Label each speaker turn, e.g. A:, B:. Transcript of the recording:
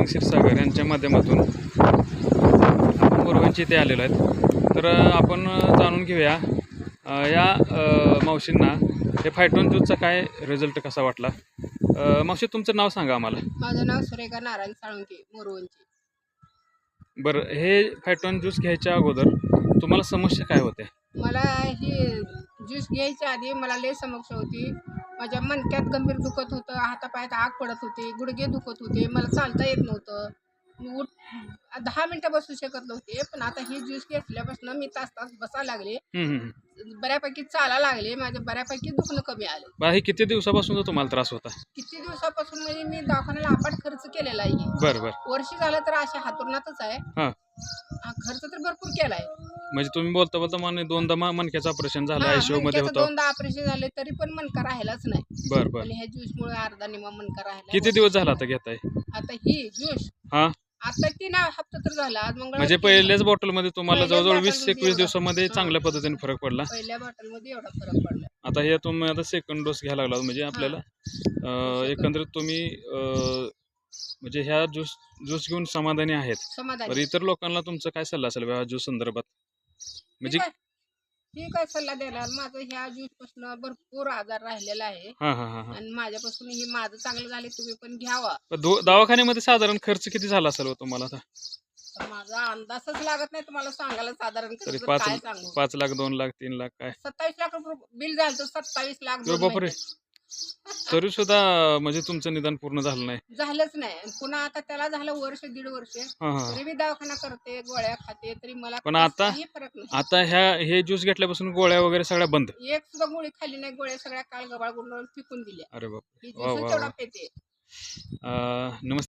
A: क्षीरसागर यांच्या माध्यमातून आपण मोरवंची इथे आलेलो आहेत. तर आपण जाणून घेऊया या मावशींना हे फायटोन ज्यूसचा काय रिझल्ट कसा वाटला. मावशी तुमचं नाव सांगा आम्हाला.
B: माझं नाव सुरेखा नारायण साळुंके, मोरवंची.
A: बरं, हे फायटोन ज्यूस घ्यायच्या अगोदर तुम्हाला समस्या काय होत्या?
B: मला ही ज्यूस घ्यायच्या आधी मला लय समस्या होती. माझ्या मणक्यात गंभीर दुखत होतं, हातापायात आग पडत होती, गुडघे दुखत होते, मला चालता येत नव्हतं. मी 10 मिनटं बसू शकत नव्हते. पण आता ही ज्यूस घेतल्यापासून मी तास तास बसायला लागले, बऱ्यापैकी चालायला लागले, माझं बऱ्यापैकी दुखणं कमी आलं.
A: बा हे किती दिवसापासून तुम्हाला त्रास होता?
B: किती दिवसापासून म्हणजे मी दवाखान्याला अफाट खर्च केलेला आहे.
A: बरं बरं.
B: वर्ष झालं तर अशा हातुरणातच आहे.
A: हां,
B: खर्च तर भरपूर केलाय.
A: म्हणजे तुम्ही बोलता बोलता म्हणे 2दा मणक्याचं ऑपरेशन झालं, आयसीयू मध्ये
B: मणक्याचं
A: होतं.
B: 2दा ऑपरेशन झाले तरी पण मणका राहिलाच नाही.
A: बरं बरं.
B: आणि ह्या ज्यूसमुळे अर्धा निमा मणका राहिला.
A: किती दिवस झाला आता घेताय?
B: आता ही ज्यूस
A: हां,
B: आता 3 हप्ता तर झाला. आज मंगळवार.
A: म्हणजे पहिल्याच बॉटलमध्ये तुम्हाला
B: पहिल्याच
A: जवळजवळ
B: बॉटलमध्ये
A: 20-21
B: एवढा.
A: दिवसामध्ये
B: हां.
A: चांगल्या पद्धतीने फरक पडला.
B: पहिल्या बॉटलमध्ये एवढा फरक पडला.
A: आता हे तुम्ही आता सेकंड डोस घ्यायला लागला म्हणजे आपल्याला एकंदरीत तुम्ही म्हणजे ह्या ज्यूस ज्यूस घेऊन समाधानी आहेत.
B: समाधानी.
A: तर इतर लोकांना तुमचा काय सल्ला असेल ह्या ज्यूस संदर्भात? म्हणजे
B: ही काय सल्ला देणार, माझं ह्या ज्यूस पासून भरपूर आजार राहिलेला आहे.
A: हां हां हां हां.
B: आणि माझ्यापासून ही माझं चांगलं झाले, तुम्ही पण घ्यावा.
A: दवाखान्यामध्ये साधारण खर्च किती झाला असेल हो तुम्हाला आता?
B: तर माझा अंदाजच लागत नाही तुम्हाला सांगायला. साधारण
A: तरी
B: खर्च काय सांगू.
A: 5 लाख 2 लाख 3 लाख काय?
B: 27 लाख रुपये बिल झालं. 27 लाख
A: अरे बापरे. तरी सुद्धा म्हणजे तुमचं निदान पूर्ण झालं नाही.
B: झालंच नाही. पुन्हा आता त्याला झालं वर्ष 1.5 वर्ष.
A: हां हां.
B: तरी मी दवाखाना करते, गोळ्या खाते, तरी मला
A: पण आता
B: काही फरक नाही.
A: आता हे ज्यूस घेतल्यापासून गोळ्या वगैरे सगळ्या बंद?
B: एक सुद्धा गोळी खाल्ली नाही. गोळ्या सगळ्या काल गबाळ गुंडाळून फेकून दिल्या.
A: अरे बाप.
B: ही
A: वा
B: ज्यूस
A: वा
B: तेवढा
A: वा.
B: पेते.
A: नमस्ते.